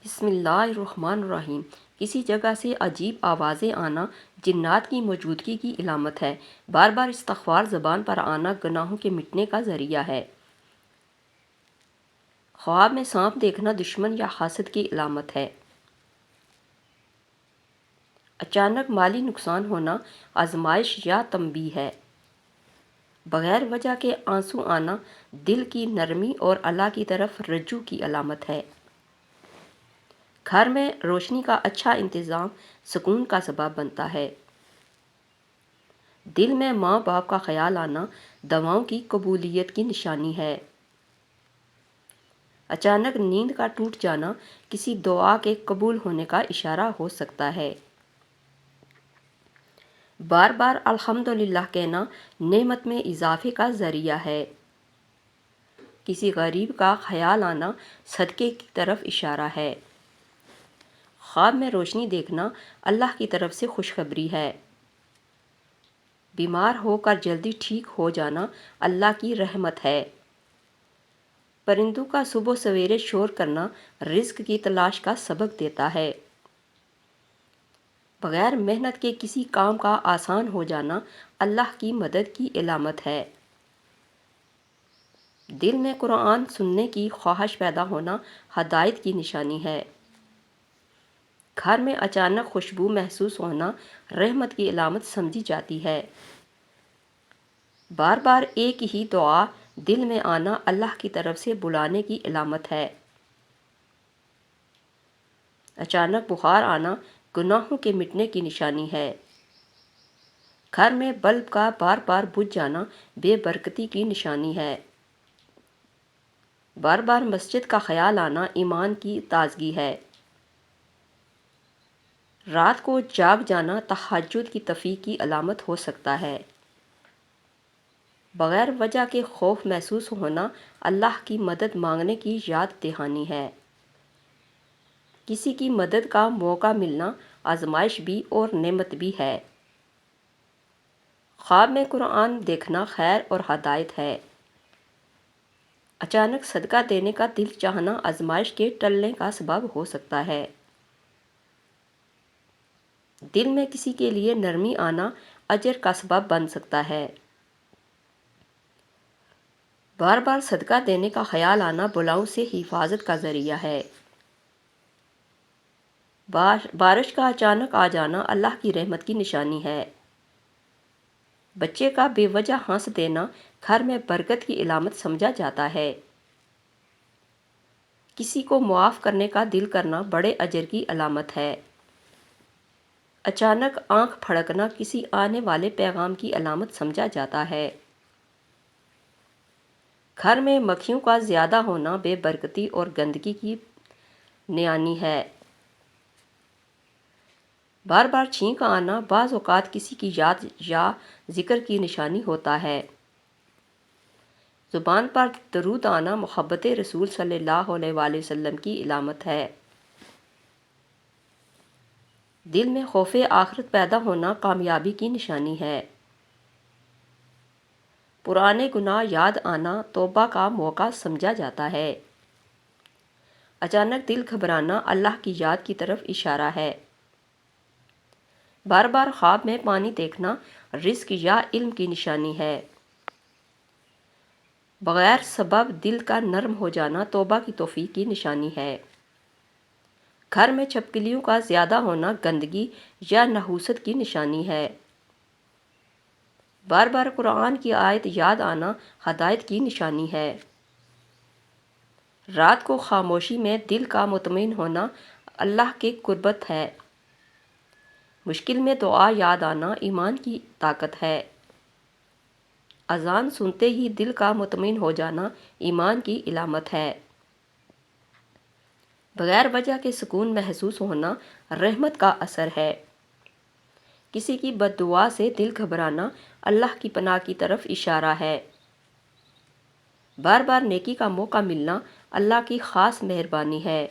بسم اللہ الرحمن الرحیم۔ کسی جگہ سے عجیب آوازیں آنا جنات کی موجودگی کی علامت ہے۔ بار بار استغفار زبان پر آنا گناہوں کے مٹنے کا ذریعہ ہے۔ خواب میں سانپ دیکھنا دشمن یا حاسد کی علامت ہے۔ اچانک مالی نقصان ہونا آزمائش یا تنبیہ ہے۔ بغیر وجہ کے آنسو آنا دل کی نرمی اور اللہ کی طرف رجوع کی علامت ہے۔ گھر میں روشنی کا اچھا انتظام سکون کا سبب بنتا ہے۔ دل میں ماں باپ کا خیال آنا دعاؤں کی قبولیت کی نشانی ہے۔ اچانک نیند کا ٹوٹ جانا کسی دعا کے قبول ہونے کا اشارہ ہو سکتا ہے۔ بار بار الحمدللہ کہنا نعمت میں اضافے کا ذریعہ ہے۔ کسی غریب کا خیال آنا صدقے کی طرف اشارہ ہے۔ خواب میں روشنی دیکھنا اللہ کی طرف سے خوشخبری ہے۔ بیمار ہو کر جلدی ٹھیک ہو جانا اللہ کی رحمت ہے۔ پرندوں کا صبح سویرے شور کرنا رزق کی تلاش کا سبق دیتا ہے۔ بغیر محنت کے کسی کام کا آسان ہو جانا اللہ کی مدد کی علامت ہے۔ دل میں قرآن سننے کی خواہش پیدا ہونا ہدایت کی نشانی ہے۔ گھر میں اچانک خوشبو محسوس ہونا رحمت کی علامت سمجھی جاتی ہے۔ بار بار ایک ہی دعا دل میں آنا اللہ کی طرف سے بلانے کی علامت ہے۔ اچانک بخار آنا گناہوں کے مٹنے کی نشانی ہے۔ گھر میں بلب کا بار بار بجھ جانا بے برکتی کی نشانی ہے۔ بار بار مسجد کا خیال آنا ایمان کی تازگی ہے۔ رات کو جاگ جانا تہجد کی تفیح کی علامت ہو سکتا ہے۔ بغیر وجہ کے خوف محسوس ہونا اللہ کی مدد مانگنے کی یاد دہانی ہے۔ کسی کی مدد کا موقع ملنا آزمائش بھی اور نعمت بھی ہے۔ خواب میں قرآن دیکھنا خیر اور ہدایت ہے۔ اچانک صدقہ دینے کا دل چاہنا آزمائش کے ٹلنے کا سبب ہو سکتا ہے۔ دل میں کسی کے لیے نرمی آنا اجر کا سبب بن سکتا ہے۔ بار بار صدقہ دینے کا خیال آنا بلاؤں سے حفاظت کا ذریعہ ہے۔ بارش کا اچانک آ جانا اللہ کی رحمت کی نشانی ہے۔ بچے کا بے وجہ ہنس دینا گھر میں برکت کی علامت سمجھا جاتا ہے۔ کسی کو معاف کرنے کا دل کرنا بڑے اجر کی علامت ہے۔ اچانک آنکھ پھڑکنا کسی آنے والے پیغام کی علامت سمجھا جاتا ہے۔ گھر میں مکھیوں کا زیادہ ہونا بے برکتی اور گندگی کی نشانی ہے۔ بار بار چھینک آنا بعض اوقات کسی کی یاد یا ذکر کی نشانی ہوتا ہے۔ زبان پر درود آنا محبت رسول صلی اللہ علیہ وآلہ وسلم کی علامت ہے۔ دل میں خوف آخرت پیدا ہونا کامیابی کی نشانی ہے۔ پرانے گناہ یاد آنا توبہ کا موقع سمجھا جاتا ہے۔ اچانک دل گھبرانا اللہ کی یاد کی طرف اشارہ ہے۔ بار بار خواب میں پانی دیکھنا رزق یا علم کی نشانی ہے۔ بغیر سبب دل کا نرم ہو جانا توبہ کی توفیق کی نشانی ہے۔ گھر میں چھپکلیوں کا زیادہ ہونا گندگی یا نحوست کی نشانی ہے۔ بار بار قرآن کی آیت یاد آنا ہدایت کی نشانی ہے۔ رات کو خاموشی میں دل کا مطمئن ہونا اللہ کے قربت ہے۔ مشکل میں دعا یاد آنا ایمان کی طاقت ہے۔ اذان سنتے ہی دل کا مطمئن ہو جانا ایمان کی علامت ہے۔ بغیر وجہ کے سکون محسوس ہونا رحمت کا اثر ہے۔ کسی کی بد دعا سے دل گھبرانا اللہ کی پناہ کی طرف اشارہ ہے۔ بار بار نیکی کا موقع ملنا اللہ کی خاص مہربانی ہے۔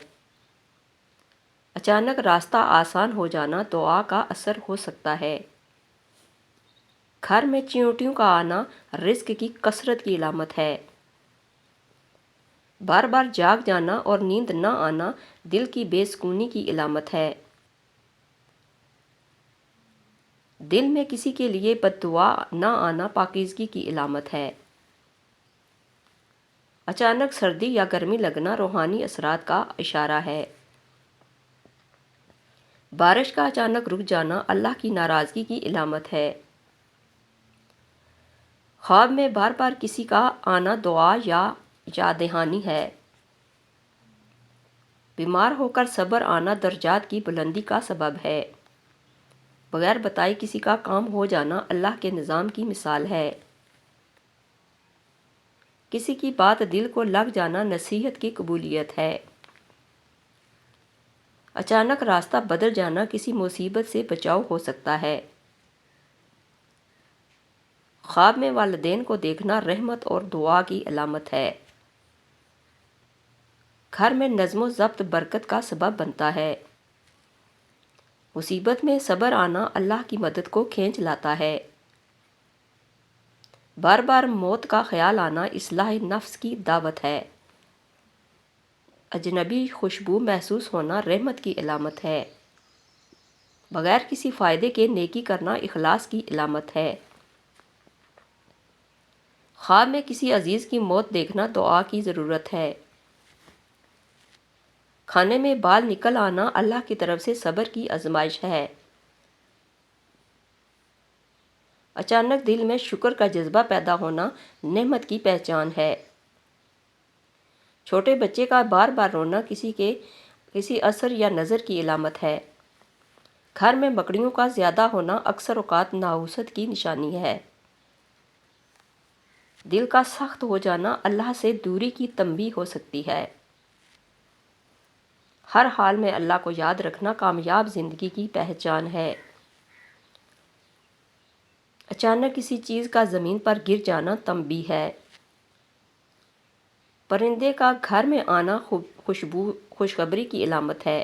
اچانک راستہ آسان ہو جانا دعا کا اثر ہو سکتا ہے۔ گھر میں چیونٹیوں کا آنا رزق کی کثرت کی علامت ہے۔ بار بار جاگ جانا اور نیند نہ آنا دل کی بے سکونی کی علامت ہے۔ دل میں کسی کے لیے بد دعا نہ آنا پاکیزگی کی علامت ہے۔ اچانک سردی یا گرمی لگنا روحانی اثرات کا اشارہ ہے۔ بارش کا اچانک رک جانا اللہ کی ناراضگی کی علامت ہے۔ خواب میں بار بار کسی کا آنا دعا یا یاد دہانی ہے۔ بیمار ہو کر صبر آنا درجات کی بلندی کا سبب ہے۔ بغیر بتائے کسی کا کام ہو جانا اللہ کے نظام کی مثال ہے۔ کسی کی بات دل کو لگ جانا نصیحت کی قبولیت ہے۔ اچانک راستہ بدل جانا کسی مصیبت سے بچاؤ ہو سکتا ہے۔ خواب میں والدین کو دیکھنا رحمت اور دعا کی علامت ہے۔ گھر میں نظم و ضبط برکت کا سبب بنتا ہے۔ مصیبت میں صبر آنا اللہ کی مدد کو کھینچ لاتا ہے۔ بار بار موت کا خیال آنا اصلاح نفس کی دعوت ہے۔ اجنبی خوشبو محسوس ہونا رحمت کی علامت ہے۔ بغیر کسی فائدے کے نیکی کرنا اخلاص کی علامت ہے۔ خواب میں کسی عزیز کی موت دیکھنا دعا کی ضرورت ہے۔ کھانے میں بال نکل آنا اللہ کی طرف سے صبر کی آزمائش ہے۔ اچانک دل میں شکر کا جذبہ پیدا ہونا نعمت کی پہچان ہے۔ چھوٹے بچے کا بار بار رونا کسی اثر یا نظر کی علامت ہے۔ گھر میں مکڑیوں کا زیادہ ہونا اکثر اوقات نحوست کی نشانی ہے۔ دل کا سخت ہو جانا اللہ سے دوری کی تنبیہ ہو سکتی ہے۔ ہر حال میں اللہ کو یاد رکھنا کامیاب زندگی کی پہچان ہے۔ اچانک کسی چیز کا زمین پر گر جانا تنبیہ ہے۔ پرندے کا گھر میں آنا خوشخبری کی علامت ہے۔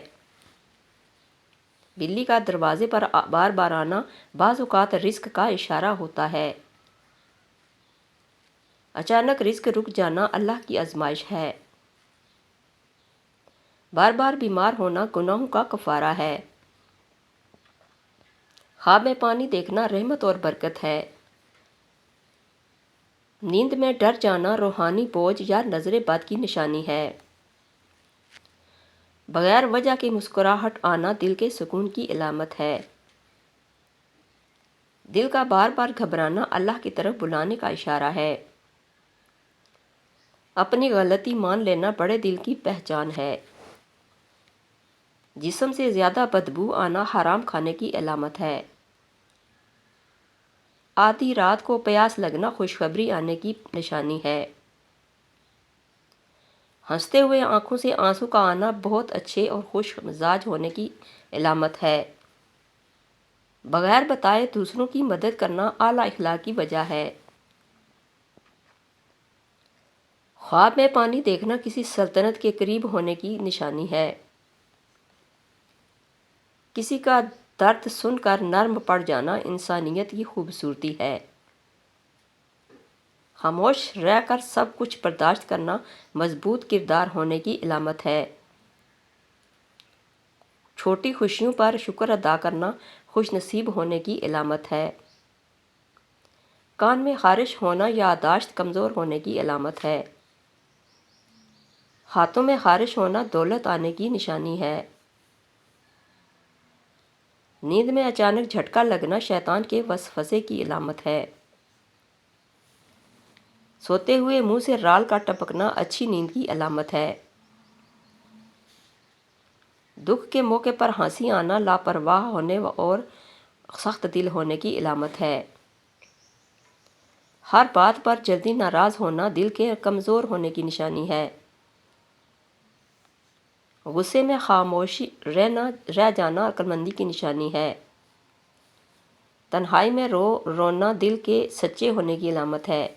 بلی کا دروازے پر بار بار آنا بعض اوقات رزق کا اشارہ ہوتا ہے۔ اچانک رزق رک جانا اللہ کی آزمائش ہے۔ بار بار بیمار ہونا گناہوں کا کفارہ ہے۔ خواب میں پانی دیکھنا رحمت اور برکت ہے۔ نیند میں ڈر جانا روحانی بوجھ یا نظر بد کی نشانی ہے۔ بغیر وجہ کی مسکراہٹ آنا دل کے سکون کی علامت ہے۔ دل کا بار بار گھبرانا اللہ کی طرف بلانے کا اشارہ ہے۔ اپنی غلطی مان لینا بڑے دل کی پہچان ہے۔ جسم سے زیادہ بدبو آنا حرام کھانے کی علامت ہے۔ آدھی رات کو پیاس لگنا خوشخبری آنے کی نشانی ہے۔ ہنستے ہوئے آنکھوں سے آنسو کا آنا بہت اچھے اور خوش مزاج ہونے کی علامت ہے۔ بغیر بتائے دوسروں کی مدد کرنا اعلیٰ اخلاق کی وجہ ہے۔ خواب میں پانی دیکھنا کسی سلطنت کے قریب ہونے کی نشانی ہے۔ کسی کا درد سن کر نرم پڑ جانا انسانیت کی خوبصورتی ہے۔ خاموش رہ کر سب کچھ برداشت کرنا مضبوط کردار ہونے کی علامت ہے۔ چھوٹی خوشیوں پر شکر ادا کرنا خوش نصیب ہونے کی علامت ہے۔ کان میں خارش ہونا یادداشت کمزور ہونے کی علامت ہے۔ ہاتھوں میں خارش ہونا دولت آنے کی نشانی ہے۔ نیند میں اچانک جھٹکا لگنا شیطان کے وسوسے کی علامت ہے۔ سوتے ہوئے منہ سے رال کا ٹپکنا اچھی نیند کی علامت ہے۔ دکھ کے موقع پر ہنسی آنا لاپرواہ ہونے اور سخت دل ہونے کی علامت ہے۔ ہر بات پر جلدی ناراض ہونا دل کے کمزور ہونے کی نشانی ہے۔ غصے میں خاموش رہ جانا عقلمندی کی نشانی ہے۔ تنہائی میں رونا دل کے سچے ہونے کی علامت ہے۔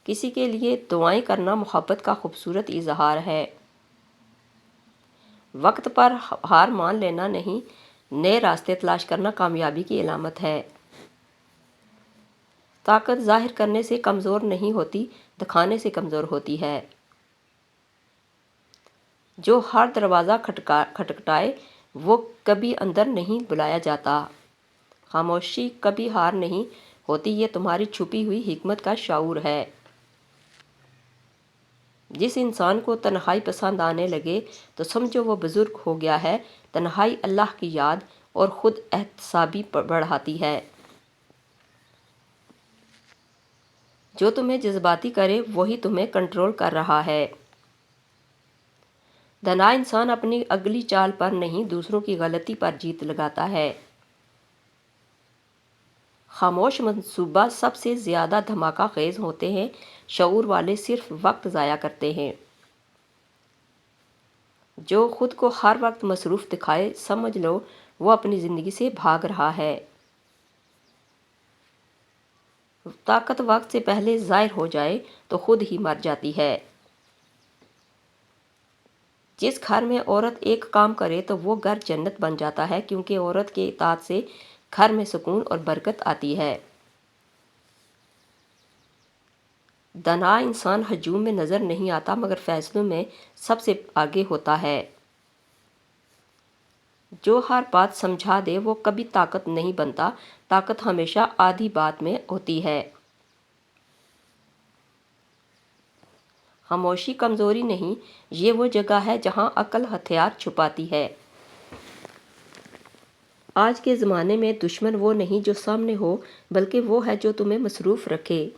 کسی کے لیے دعائیں کرنا محبت کا خوبصورت اظہار ہے۔ وقت پر ہار مان لینا نہیں، نئے راستے تلاش کرنا کامیابی کی علامت ہے۔ طاقت ظاہر کرنے سے کمزور نہیں ہوتی، دکھانے سے کمزور ہوتی ہے۔ جو ہر دروازہ کھٹکھٹائے وہ کبھی اندر نہیں بلایا جاتا۔ خاموشی کبھی ہار نہیں ہوتی، یہ تمہاری چھپی ہوئی حکمت کا شعور ہے۔ جس انسان کو تنہائی پسند آنے لگے تو سمجھو وہ بزرگ ہو گیا ہے۔ تنہائی اللہ کی یاد اور خود احتسابی بڑھاتی ہے۔ جو تمہیں جذباتی کرے وہی تمہیں کنٹرول کر رہا ہے۔ دانا انسان اپنی اگلی چال پر نہیں، دوسروں کی غلطی پر جیت لگاتا ہے۔ خاموش منصوبہ سب سے زیادہ دھماکہ خیز ہوتے ہیں، شعور والے صرف وقت ضائع کرتے ہیں۔ جو خود کو ہر وقت مصروف دکھائے سمجھ لو وہ اپنی زندگی سے بھاگ رہا ہے۔ طاقت وقت سے پہلے ظاہر ہو جائے تو خود ہی مر جاتی ہے۔ جس گھر میں عورت ایک کام کرے تو وہ گھر جنت بن جاتا ہے، کیونکہ عورت کے اطاعت سے گھر میں سکون اور برکت آتی ہے۔ دانا انسان ہجوم میں نظر نہیں آتا مگر فیصلوں میں سب سے آگے ہوتا ہے۔ جو ہر بات سمجھا دے وہ کبھی طاقت نہیں بنتا، طاقت ہمیشہ آدھی بات میں ہوتی ہے۔ خاموشی کمزوری نہیں، یہ وہ جگہ ہے جہاں عقل ہتھیار چھپاتی ہے۔ آج کے زمانے میں دشمن وہ نہیں جو سامنے ہو، بلکہ وہ ہے جو تمہیں مصروف رکھے۔